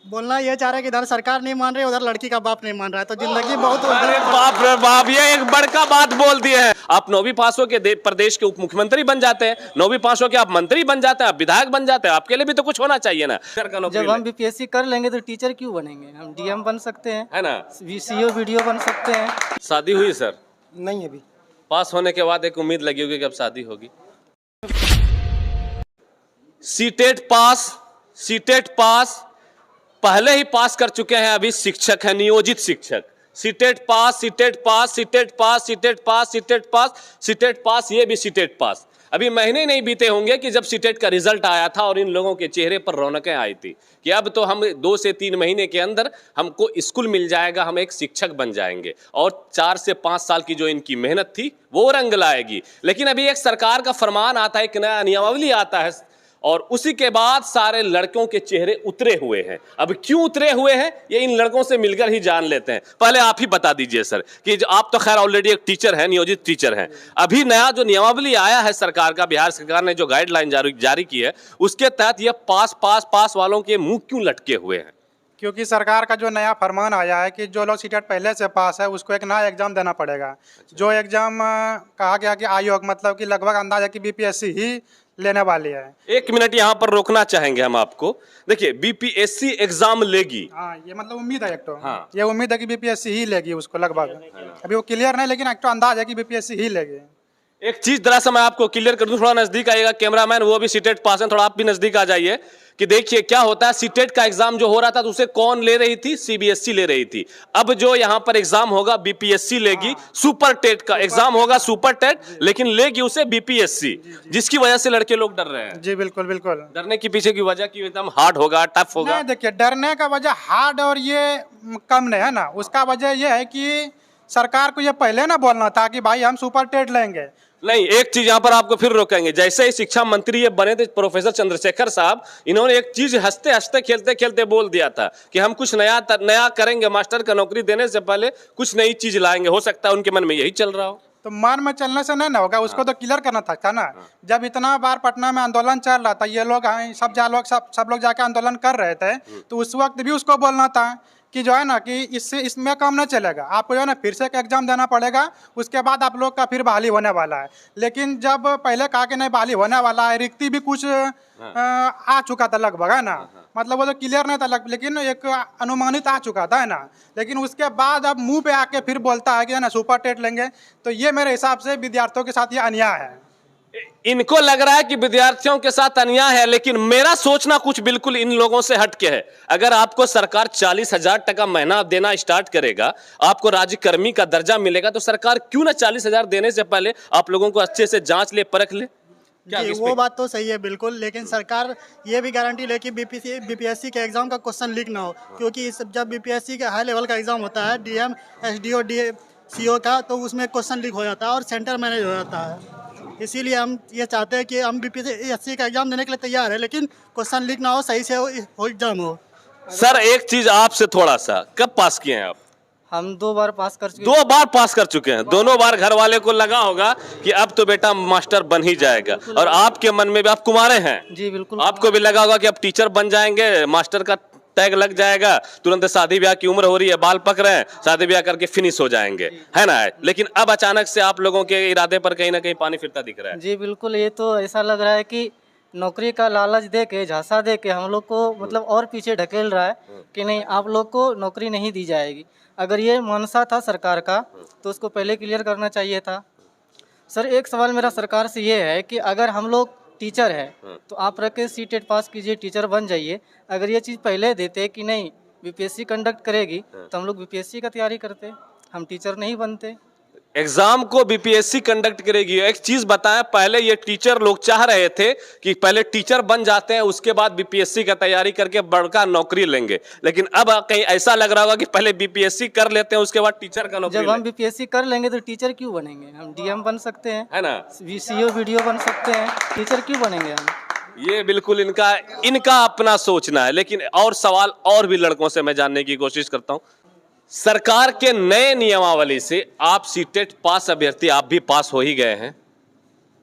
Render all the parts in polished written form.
बोलना ये चाह रहा है कि इधर सरकार नहीं मान रही, उधर लड़की का बाप नहीं मान रहा है, तो जिंदगी बहुत अरे बाप रे बाप, ये एक बड़का बात बोल दिए हैं। आप 9वीं पास हो के प्रदेश के उप मुख्यमंत्री बन जाते हैं, 9वीं पास हो के आप मंत्री बन जाते हैं, आप विधायक बन जाते हैं, आपके लिए भी तो कुछ होना चाहिए ना। जब हम बीपीएससी कर लेंगे तो टीचर क्यों बनेंगे? हम डीएम बन सकते हैं, है ना, सीओ वीडियो बन सकते हैं। शादी हुई सर? नहीं अभी। पास होने के बाद एक उम्मीद लगी होगी कि अब शादी होगी। सीटेट पास पहले ही पास कर चुके हैं, अभी शिक्षक है, नियोजित शिक्षक। सीटेट पास, ये भी सीटेट पास। अभी महीने नहीं बीते होंगे कि जब सीटेट का रिजल्ट आया था और इन लोगों के चेहरे पर रौनकें आई थी कि अब तो हम 2 से 3 महीने के अंदर हमको स्कूल मिल जाएगा, हम एक शिक्षक बन जाएंगे और 4 से 5 साल की जो इनकी मेहनत थी वो रंग लाएगी। लेकिन अभी एक सरकार का फरमान आता है, एक नया नियमावली आता है और उसी के बाद सारे लड़कों के चेहरे उतरे हुए हैं। अब क्यों उतरे हुए हैं ये इन लड़कों से मिलकर ही जान लेते हैं। पहले आप ही बता दीजिए सर कि आप तो खैर ऑलरेडी एक टीचर हैं, नियोजित टीचर हैं, अभी नया जो नियमावली आया है सरकार का, बिहार सरकार ने जो गाइडलाइन जारी की है, उसके तहत ये पास वालों के मुंह क्यों लटके हुए हैं? क्योंकि सरकार का जो नया फरमान आया है कि जो लोग सीटेट पहले से पास है उसको एक नया एग्जाम देना पड़ेगा। जो एग्जाम कहा गया कि आयोग मतलब कि लगभग अंदाजा कि बीपीएससी ही लेने वाली है। 1 मिनट यहाँ पर रोकना चाहेंगे हम आपको। देखिए, बीपीएससी एग्जाम लेगी, हाँ, ये मतलब उम्मीद है एक तो, हाँ। ये उम्मीद है कि बीपीएससी ही लेगी उसको लगभग। अभी वो क्लियर नहीं, लेकिन एक तो अंदाज है कि बीपीएससी ही लेगी। एक चीज जरा सा मैं आपको क्लियर कर दूं, थोड़ा नजदीक आइएगा कैमरामैन, वो भी सीटेट पास है, थोड़ा आप भी नजदीक आ जाइए कि देखिए क्या होता है। सीटेट का एग्जाम जो हो रहा था तो उसे कौन ले रही थी? सीबीएसई ले रही थी। अब जो यहाँ पर एग्जाम होगा बीपीएससी लेगी। सुपर टेट का एग्जाम होगा, सुपर टेट, लेकिन लेगी उसे बीपीएससी, जिसकी वजह से लड़के लोग डर रहे हैं। जी बिल्कुल बिल्कुल। डरने की पीछे की वजह की एकदम हार्ड होगा, टफ होगा। नहीं, देखिए डरने का वजह हार्ड और ये कम नहीं है ना, उसका वजह ये है कि सरकार को ये पहले ना बोलना था कि भाई हम सुपर टेट लेंगे। नहीं, एक चीज यहाँ पर आपको फिर रोकेंगे। जैसे ही शिक्षा मंत्री ये बने थे प्रोफेसर चंद्रशेखर साहब, इन्होंने एक चीज हंसते हंसते खेलते खेलते बोल दिया था कि हम कुछ नया करेंगे, मास्टर का नौकरी देने से पहले कुछ नई चीज लाएंगे। हो सकता है उनके मन में यही चल रहा हो। तो मन में चलने से नहीं ना होगा, उसको तो क्लियर करना था ना। जब इतना बार पटना में आंदोलन चल रहा था, ये लोग सब लोग जाके आंदोलन कर रहे थे, तो उस वक्त भी उसको बोलना था कि जो है ना कि इसमें काम नहीं चलेगा, आपको जो है ना फिर से एक एग्जाम देना पड़ेगा, उसके बाद आप लोग का फिर बहाली होने वाला है। लेकिन जब पहले कहा कि नहीं बहाली होने वाला है, रिक्ति भी कुछ आ चुका था लगभग, है ना, मतलब वो तो क्लियर नहीं था लेकिन एक अनुमानित आ चुका था, है ना। लेकिन उसके बाद अब मुंह पे आके फिर बोलता है कि है ना सुपर टेट लेंगे, तो ये मेरे हिसाब से विद्यार्थियों के साथ ये अन्याय है। इनको लग रहा है कि विद्यार्थियों के साथ अन्याय है, लेकिन मेरा सोचना कुछ बिल्कुल इन लोगों से हटके है। अगर आपको सरकार 40,000 टका महीना देना स्टार्ट करेगा, आपको राज्यकर्मी का दर्जा मिलेगा, तो सरकार क्यों ना 40,000 देने से पहले आप लोगों को अच्छे से जांच ले, परख ले। जी, वो बात तो सही है बिल्कुल, लेकिन सरकार ये भी गारंटी ले कि बीपीएससी के एग्जाम का क्वेश्चन लीक ना हो, क्योंकि जब बीपीएससी का हाई लेवल का एग्जाम होता है, डीएम, एसडीओ, सीओ का, तो उसमें क्वेश्चन लीक हो जाता है और सेंटर मैनेज हो जाता है। इसीलिए हम ये चाहते हैं कि हम बीपीएससी का एग्जाम देने के लिए तैयार है, लेकिन क्वेश्चन लीक ना हो, सही से हो एग्जाम हो। सर एक चीज आपसे थोड़ा सा, कब पास किए हैं आप? हम 2 बार पास कर चुके। 2 बार पास कर चुके हैं। दोनों बार घर वाले को लगा होगा कि अब तो बेटा मास्टर बन ही जाएगा, और आपके मन में भी, आप कुमारे हैं जी बिल्कुल, आपको भी लगा होगा कि अब टीचर बन जाएंगे, मास्टर का टैग लग जाएगा, तुरंत शादी ब्याह की उम्र हो रही है, बाल पक रहे हैं, शादी ब्याह करके फिनिश हो जाएंगे, है ना। लेकिन अब अचानक से आप लोगों के इरादे पर कहीं ना कहीं पानी फिरता दिख रहा है। जी बिल्कुल, ये तो ऐसा लग रहा है कि नौकरी का लालच दे के, झांसा दे के हम लोग को मतलब और पीछे ढकेल रहा है कि नहीं आप लोग को नौकरी नहीं दी जाएगी। अगर ये मनसा था सरकार का तो उसको पहले क्लियर करना चाहिए था। सर एक सवाल मेरा सरकार से ये है कि अगर हम लोग टीचर है तो आप रख के सीटेट पास कीजिए, टीचर बन जाइए। अगर ये चीज़ पहले देते कि नहीं बीपीएससी कंडक्ट करेगी तो हम लोग बीपीएससी का तैयारी करते, हम टीचर नहीं बनते। एग्जाम को बीपीएससी कंडक्ट करेगी। एक चीज बताएं, पहले ये टीचर लोग चाह रहे थे कि पहले टीचर बन जाते हैं, उसके बाद बीपीएससी का तैयारी करके बड़का नौकरी लेंगे, लेकिन अब कहीं ऐसा लग रहा होगा कि पहले बीपीएससी कर लेते हैं, उसके बाद टीचर का नौकरी। जब हम बीपीएससी कर लेंगे तो टीचर क्यों बनेंगे? हम डीएम बन सकते हैं, है ना, सीओ वीडियो बन सकते हैं, टीचर क्यों बनेंगे हम? ये बिल्कुल इनका अपना सोचना है। लेकिन और सवाल और भी लड़कों से मैं जानने की कोशिश करता हूँ। सरकार के नए नियमावली से आप सीटेट पास अभ्यर्थी, आप भी पास हो ही गए हैं,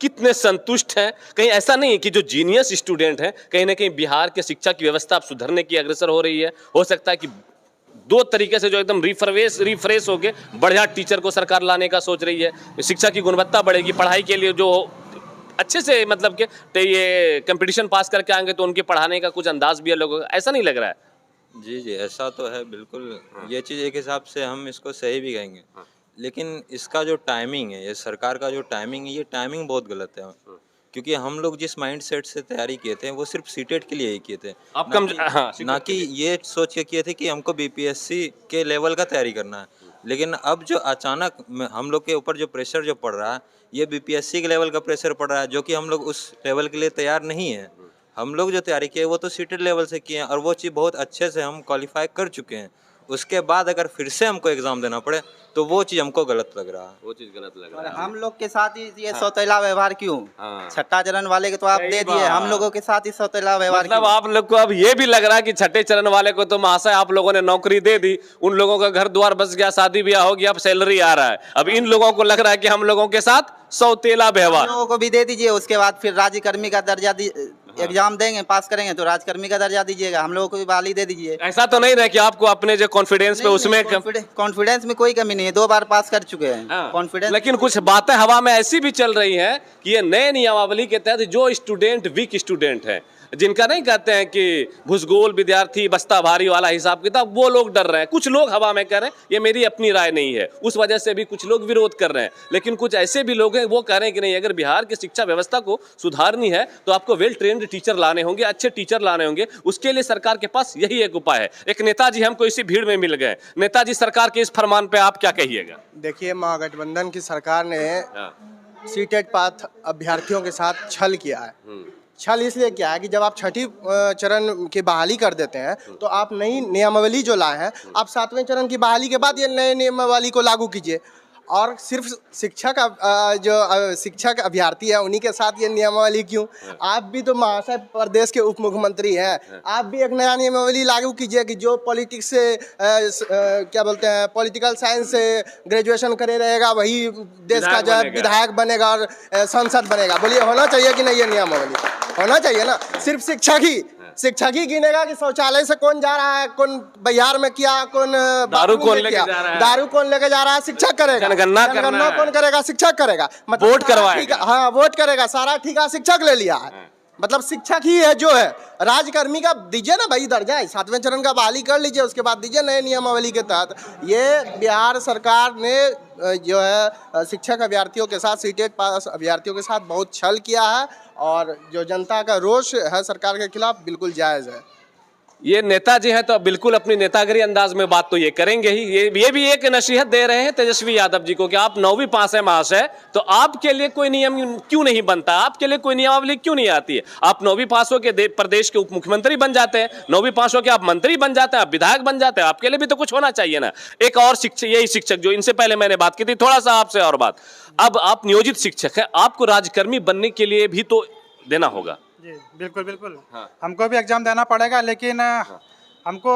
कितने संतुष्ट हैं? कहीं ऐसा नहीं है कि जो जीनियस स्टूडेंट हैं कहीं ना कहीं बिहार के शिक्षा की व्यवस्था अब सुधरने की अग्रसर हो रही है? हो सकता है कि दो तरीके से जो एकदम रिफ्रेश होके बढ़िया टीचर को सरकार लाने का सोच रही है, शिक्षा की गुणवत्ता बढ़ेगी, पढ़ाई के लिए जो अच्छे से मतलब कि ये कंपटीशन पास करके आएंगे तो उनके पढ़ाने का कुछ अंदाज भी है लोगों का, ऐसा नहीं लग रहा है? जी जी, ऐसा तो है बिल्कुल। ये चीज़ एक हिसाब से हम इसको सही भी कहेंगे, लेकिन इसका जो टाइमिंग है, ये सरकार का जो टाइमिंग है, ये टाइमिंग बहुत गलत है। क्योंकि हम लोग जिस माइंड सेट से तैयारी किए थे वो सिर्फ सीटेट के लिए ही किए थे, आप ना कि ये सोच के किए थे कि हमको बीपीएससी के लेवल का तैयारी करना है। लेकिन अब जो अचानक हम लोग के ऊपर जो प्रेशर जो पड़ रहा है, ये बीपीएससी के लेवल का प्रेशर पड़ रहा है, जो कि हम लोग उस लेवल के लिए तैयार नहीं है। हम लोग जो तैयारी किए वो तो सीटेड लेवल से किए हैं और वो चीज़ बहुत अच्छे से हम क्वालिफाई कर चुके हैं। उसके बाद अगर फिर से हमको एग्ज़ाम देना पड़े तो वो चीज़ हमको गलत लग रहा है। वो चीज गलत लग और रहा है। हम लोग के साथ ही ये सौतेला व्यवहार क्यों? हाँ। छठा चरण वाले के तो आप सही दे दिए, बात। हम लोगों के साथ ही सौतेला व्यवहार मतलब क्यों? आप लोग को अब ये भी लग रहा है कि छठे चरण वाले को तो महाशय आप लोगों ने नौकरी दे दी, उन लोगों का घर द्वार बस गया, शादी ब्याह हो गया, अब सैलरी आ रहा है। अब इन लोगों को लग रहा है कि हम लोगों के साथ सौतेला व्यवहार। हम लोगों को भी दे दीजिए, उसके बाद फिर राज्यकर्मी का दर्जा एग्जाम देंगे, पास करेंगे तो राजकर्मी का दर्जा दीजिएगा, हम लोगों को भी बहाली दे दीजिए। ऐसा तो नहीं रहे कि आपको अपने जो कॉन्फिडेंस पे उसमें कॉन्फिडेंस में कोई कमी नहीं है, 2 बार पास कर चुके हैं। हाँ। कॉन्फिडेंस लेकिन कुछ बातें हवा में ऐसी भी चल रही हैं कि ये नए नियमावली के तहत जो स्टूडेंट वीक स्टूडेंट है, जिनका नहीं कहते हैं कि भुसगोल विद्यार्थी बस्ता भारी वाला हिसाब किताब, वो लोग डर रहे हैं। कुछ लोग हवा में कह रहे हैं, ये मेरी अपनी राय नहीं है, उस वजह से भी कुछ लोग विरोध कर रहे हैं। लेकिन कुछ ऐसे भी लोग हैं वो कह रहे हैं कि नहीं, अगर बिहार की शिक्षा व्यवस्था को सुधारनी है तो आपको वेल ट्रेंड टीचर लाने होंगे, अच्छे टीचर लाने होंगे। उसके लिए सरकार के पास यही एक उपाय है। एक नेताजी हमको इसी भीड़ में मिल गए। नेताजी, सरकार के इस फरमान पे आप क्या कहिएगा? देखिए, महागठबंधन की सरकार ने सीटेट पास अभ्यर्थियों के साथ छल किया है। छल इसलिए किया है कि जब आप छठी चरण की बहाली कर देते हैं तो आप नई नियमावली जो लाए हैं, आप 7वें चरण की बहाली के बाद ये नए नियमावली को लागू कीजिए। और सिर्फ शिक्षक जो शिक्षक अभ्यर्थी है उन्हीं के साथ ये नियमावली क्यों? आप भी तो महाशय प्रदेश के उप मुख्यमंत्री हैं, आप भी एक नया नियमावली लागू कीजिए कि जो पॉलिटिक्स से क्या बोलते हैं, पॉलिटिकल साइंस से ग्रेजुएशन करे रहेगा वही देश का जो है विधायक बनेगा और सांसद बनेगा। बोलिए, होना चाहिए कि नहीं? ये नियमावली होना चाहिए ना। सिर्फ शिक्षक ही गिनेगा कि शौचालय से कौन जा रहा है, कौन बिहार में किया, कौन दारू कौन लेके जा रहा है, दारू कौन लेके जा रहा है, शिक्षक करेगा। जनगणना कौन करेगा? शिक्षक करेगा। मतलब वोट करवाएगा। हाँ, वोट करेगा, सारा ठेका शिक्षक ले लिया है। मतलब शिक्षक ही है जो है। राजकर्मी का दीजिए ना भाई दर्जा, 7वें चरण का बहाली कर लीजिए, उसके बाद दीजिए नए नियमावली के तहत। ये बिहार सरकार ने जो है शिक्षक अभ्यर्थियों के साथ, सीटेट पास अभ्यर्थियों के साथ बहुत छल किया है और जो जनता का रोष है सरकार के खिलाफ बिल्कुल जायज़ है। ये नेताजी हैं तो बिल्कुल अपनी नेतागिरी अंदाज में बात तो ये करेंगे ही। ये भी एक नसीहत दे रहे हैं तेजस्वी यादव जी को कि आप 9वीं पास है महाशय, तो आपके लिए कोई नियम क्यों नहीं बनता, आपके लिए कोई नियमावली क्यों नहीं आती है? आप 9वीं पास हो के प्रदेश के उप मुख्यमंत्री बन जाते हैं, 9वीं पास हो के आप मंत्री बन जाते हैं, आप विधायक बन जाते हैं, आपके लिए भी तो कुछ होना चाहिए ना। एक और शिक्षक, यही शिक्षक जो इनसे पहले मैंने बात की थी, थोड़ा सा आपसे और बात। अब आप नियोजित शिक्षक है, आपको राजकर्मी बनने के लिए भी तो देना होगा। जी बिल्कुल बिल्कुल। हमको भी एग्जाम देना पड़ेगा, लेकिन हमको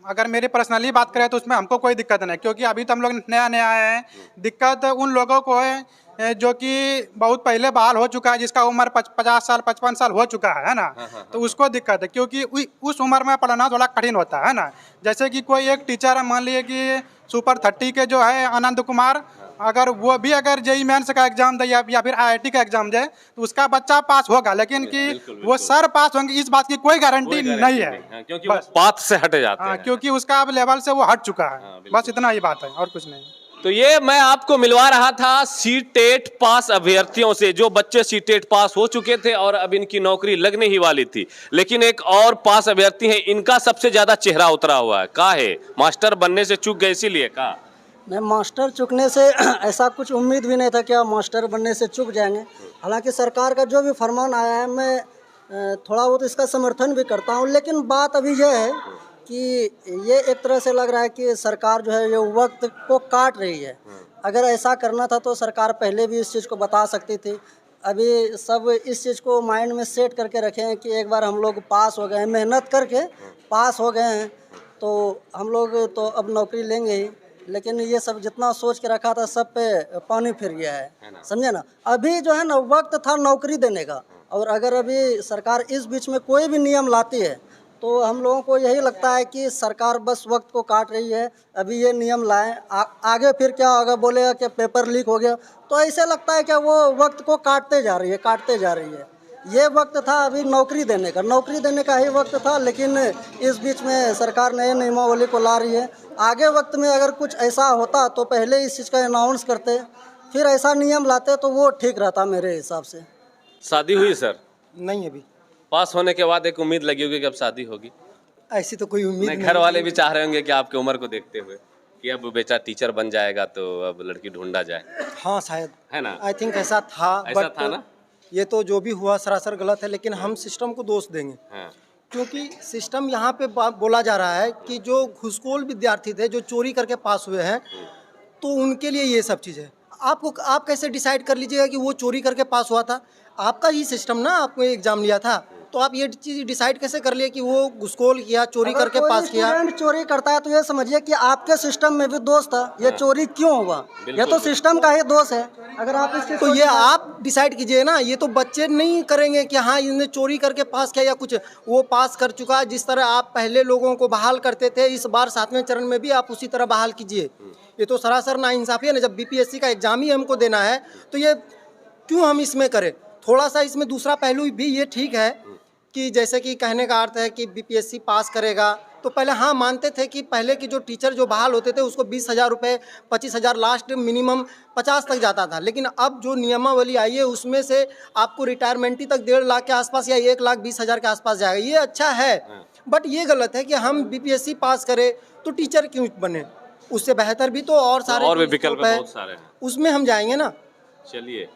अगर मेरी पर्सनली बात करें तो उसमें हमको कोई दिक्कत नहीं, क्योंकि अभी तो हम लोग नया नया आए हैं। दिक्कत उन लोगों को है जो कि बहुत पहले बहाल हो चुका है, जिसका उम्र 50 साल 55 साल हो चुका है ना। तो उसको दिक्कत है, क्योंकि उस उम्र में पढ़ना थोड़ा कठिन होता है ना। जैसे कि कोई एक टीचर मान लिए कि सुपर 30 के जो है आनंद कुमार, अगर वो भी अगर जेईई मेंस का एग्जाम दे या फिर आईआईटी का एग्जाम दे तो उसका बच्चा पास होगा, लेकिन कि वो सर पास होंगे इस बात की कोई गारंटी नहीं है, क्योंकि वो पाथ से हट जाते हैं। क्योंकि उसका अब लेवल से वो हट चुका है। बस इतना ही बात है और कुछ नहीं। तो ये मैं आपको मिलवा रहा था सीटेट पास अभ्यर्थियों से, जो बच्चे सीटेट पास हो चुके थे और अब इनकी नौकरी लगने ही वाली थी। लेकिन एक और पास अभ्यर्थी हैं, इनका सबसे ज्यादा चेहरा उतरा हुआ है। का है मास्टर बनने से चूक गए, इसीलिए का मैं मास्टर चुकने से ऐसा कुछ उम्मीद भी नहीं था कि आप मास्टर बनने से चूक जाएंगे। हालांकि सरकार का जो भी फरमान आया है मैं थोड़ा बहुत इसका समर्थन भी करता हूं, लेकिन बात अभी यह है कि ये एक तरह से लग रहा है कि सरकार जो है ये वक्त को काट रही है। अगर ऐसा करना था तो सरकार पहले भी इस चीज़ को बता सकती थी। अभी सब इस चीज़ को माइंड में सेट करके रखे हैं कि एक बार हम लोग पास हो गए हैं, मेहनत करके पास हो गए हैं तो हम लोग तो अब नौकरी लेंगे ही। लेकिन ये सब जितना सोच के रखा था सब पे पानी फिर गया है, समझे ना। अभी जो है ना वक्त था नौकरी देने का, और अगर अभी सरकार इस बीच में कोई भी नियम लाती है तो हम लोगों को यही लगता है कि सरकार बस वक्त को काट रही है। अभी ये नियम लाएं, आगे फिर क्या होगा, बोलेगा कि पेपर लीक हो गया, तो ऐसे लगता है कि वो वक्त को काटते जा रही है। ये वक्त था अभी नौकरी देने का ही वक्त था, लेकिन इस बीच में सरकार नए नियमावली को ला रही है। आगे वक्त में अगर कुछ ऐसा होता तो पहले इस चीज़ का अनाउंस करते, फिर ऐसा नियम लाते तो वो ठीक रहता मेरे हिसाब से। शादी हुई सर? नहीं अभी पास होने के बाद एक उम्मीद लगी होगी कि अब शादी होगी। ऐसी तो कोई उम्मीद नहीं, घर वाले भी चाह रहे होंगे कि आपकी उम्र को देखते हुए कि अब बेटा टीचर बन जाएगा तो अब लड़की ढूंढा जाए, हाँ शायद, है ना? आई थिंक ऐसा था, ऐसा था ना? ये तो जो भी हुआ सरासर गलत है, लेकिन हम सिस्टम को दोष देंगे। हाँ। क्योंकि सिस्टम यहाँ पे बोला जा रहा है कि जो घुसखोर विद्यार्थी थे जो चोरी करके पास हुए हैं, तो उनके लिए ये सब चीज़ है। आप कैसे डिसाइड कर लीजिएगा कि वो चोरी करके पास हुआ था? आपका ही सिस्टम ना, आपको एग्जाम लिया था, तो आप ये चीज़ डिसाइड कैसे कर लिए कि वो घुसखोर किया, चोरी करके पास किया? स्टूडेंट चोरी करता है तो ये समझिए कि आपके सिस्टम में भी दोष था, ये चोरी क्यों हुआ, ये तो सिस्टम का ही दोष है। अगर आप इसकी तो ये आप डिसाइड कीजिए ना, ये तो बच्चे नहीं करेंगे कि हाँ इन्होंने चोरी करके पास किया या कुछ, वो पास कर चुका है। जिस तरह आप पहले लोगों को बहाल करते थे, इस बार 7वें चरण में भी आप उसी तरह बहाल कीजिए। ये तो सरासर नाइंसाफ़ी है ना। जब बीपीएससी का एग्जाम ही हमको देना है तो ये क्यों हम इसमें करें? थोड़ा सा इसमें दूसरा पहलू भी ये ठीक है कि जैसे कि कहने का अर्थ है कि बीपीएससी पास करेगा, तो पहले हाँ मानते थे कि पहले की जो टीचर जो बहाल होते थे उसको 20,000 रुपये, 25,000, लास्ट मिनिमम 50 तक जाता था। लेकिन अब जो नियमावली आई है उसमें से आपको रिटायरमेंटी तक 1.5 लाख के आसपास या 1,20,000 के आसपास जाएगा। ये अच्छा है, बट ये गलत है कि हम बीपीएससी पास करें तो टीचर क्यों बने? उससे बेहतर भी तो और सारे और भी विकल्प बहुत सारे हैं, उसमें हम जाएंगे ना। चलिए,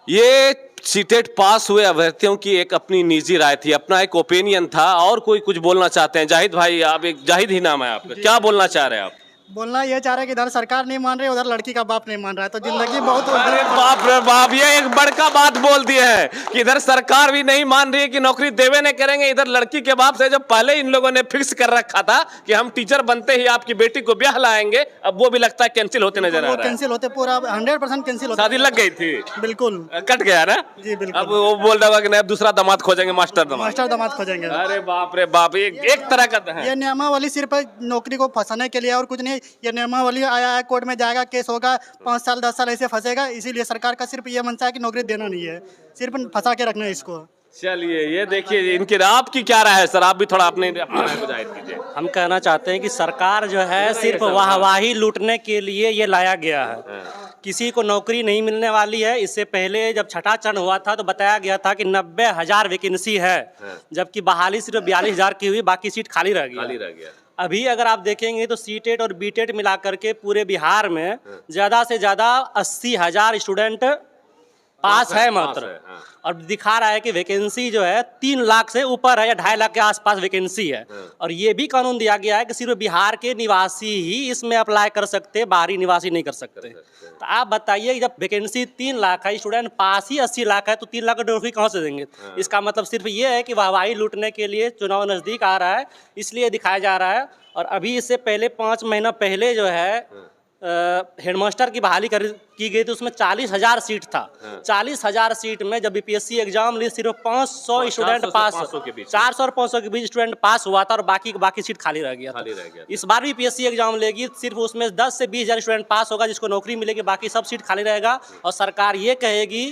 ये सीटेट पास हुए अभ्यर्थियों की एक अपनी निजी राय थी, अपना एक ओपिनियन था। और कोई कुछ बोलना चाहते हैं? जाहिद भाई, आप एक जाहिद ही नाम है आपका, क्या बोलना चाह रहे हैं आप? बोलना ये चाह रहे हैं कि इधर सरकार नहीं मान रही, उधर लड़की का बाप नहीं मान रहा है, तो जिंदगी बहुत। अरे बाप रे बाप, ये एक बड़का बात बोल दिए है कि इधर सरकार भी नहीं मान रही है कि नौकरी देवे नहीं करेंगे, इधर लड़की के बाप से जब पहले इन लोगों ने फिक्स कर रखा था कि हम टीचर बनते ही आपकी बेटी को ब्याह लाएंगे, अब वो भी लगता है कैंसिल होते नजर आ रहा है। कैंसिल होते, पूरा 100% कैंसिल होता। शादी लग गई थी, बिल्कुल कट गया ना जी, बिल्कुल। अब वो बोल रहा होगा कि नहीं, अब दूसरा दामाद खोजेंगे, मास्टर दामाद खोजेंगे। अरे बाप रे बाप, एक तरह का है। ये नियमावली सिर्फ नौकरी को फंसाने के लिए और कुछ नहीं। ये नियमावली आया है, कोर्ट में जाएगा, केस होगा, 5 साल 10 साल ऐसे फंसेगा। इसीलिए सरकार का सिर्फ ये मनसा है कि नौकरी देना नहीं है, सिर्फ फंसा के रखना है इसको। चलिए, ये देखिए इनके, आपकी क्या राय है सर? आप भी थोड़ा अपनी राय को जाहिर कीजिए। हम कहना चाहते हैं कि सरकार जो है सिर्फ वाहवाही लूटने के लिए ये लाया गया है। किसी को नौकरी नहीं मिलने वाली है। इससे पहले जब छठा चरण हुआ था तो बताया गया था कि 90,000 वैकेंसी है, जबकि बहाली सिर्फ 42,000 की हुई, बाकी सीट खाली रह गया। अभी अगर आप देखेंगे तो सीटेट और बीटेट मिला करके पूरे बिहार में ज़्यादा से ज़्यादा 80,000 स्टूडेंट पास है मात्र। और दिखा रहा है कि वैकेंसी जो है 3 लाख से ऊपर है या 2.5 लाख के आसपास वैकेंसी है। और ये भी कानून दिया गया है कि सिर्फ बिहार के निवासी ही इसमें अप्लाई कर सकते, बाहरी निवासी नहीं कर सकते। तो आप बताइए कि जब वैकेंसी 3 लाख है, स्टूडेंट पास ही 80 लाख है, तो 3 लाख की नौकरी कहाँ से देंगे? इसका मतलब सिर्फ ये है कि वाहवाही लूटने के लिए चुनाव नज़दीक आ रहा है, इसलिए दिखाया जा रहा है। और अभी इससे पहले 5 महीना पहले जो है हेडमास्टर की बहाली की गई थी, उसमें 40,000 सीट था। 40,000 सीट में जब बीपीएससी एग्जाम ली सिर्फ 500 स्टूडेंट पास, 400 और 500 के बीच स्टूडेंट पास हुआ था और बाकी सीट खाली रह गया था। इस बार भी बीपीएससी एग्जाम लेगी, सिर्फ उसमें 10 से 20,000 स्टूडेंट पास होगा जिसको नौकरी मिलेगी, बाकी सब सीट खाली रहेगा। और सरकार ये कहेगी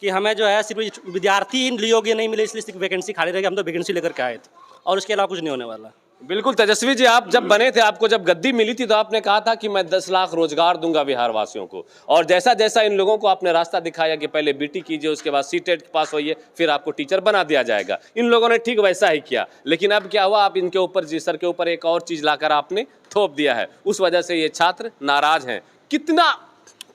कि हमें जो है सिर्फ विद्यार्थी योग्य नहीं मिले इसलिए सिर्फ वैकेंसी खाली रहेगी, हम तो वैकेंसी लेकर के आए थे और उसके अलावा कुछ नहीं होने वाला। बिल्कुल तेजस्वी जी, आप जब बने थे, आपको जब गद्दी मिली थी तो आपने कहा था कि मैं 10 लाख रोजगार दूंगा बिहार वासियों को। और जैसा जैसा इन लोगों को आपने रास्ता दिखाया कि पहले बीटी कीजिए, उसके बाद सीटेट पास होइए, फिर आपको टीचर बना दिया जाएगा, इन लोगों ने ठीक वैसा ही किया। लेकिन अब क्या हुआ, आप इनके ऊपर, जी सर के ऊपर एक और चीज लाकर आपने थोप दिया है। उस वजह से ये छात्र नाराज हैं। कितना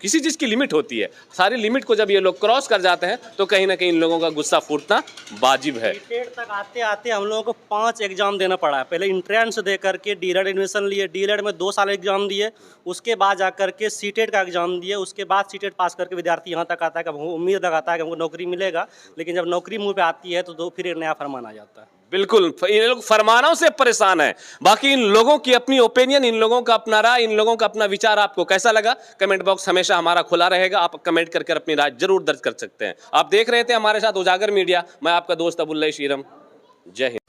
किसी चीज़ की लिमिट होती है, सारी लिमिट को जब ये लोग क्रॉस कर जाते हैं तो कहीं ना कहीं इन लोगों का गुस्सा फूटना वाजिब है। बीटेड तक आते आते हम लोगों को 5 एग्जाम देना पड़ा है। पहले इंट्रेंस दे करके डीएलएड एडमिशन लिए, डीएलएड में 2 साल एग्जाम दिए, उसके बाद जा करके सीटेट का एग्जाम दिए, उसके बाद सीटेट पास करके विद्यार्थी यहाँ तक आता है कि हमको उम्मीद लगाता है कि हमको नौकरी मिलेगा। लेकिन जब नौकरी मुँह पे आती है तो फिर एक नया फरमान आ जाता है। बिल्कुल, ये लोग फरमानों से परेशान है। बाकी इन लोगों की अपनी ओपिनियन, इन लोगों का अपना राय, इन लोगों का अपना विचार आपको कैसा लगा? कमेंट बॉक्स हमेशा हमारा खुला रहेगा, आप कमेंट करके अपनी राय जरूर दर्ज कर सकते हैं। आप देख रहे थे हमारे साथ उजागर मीडिया, मैं आपका दोस्त अबुल्ला शीरम। जय हिंद।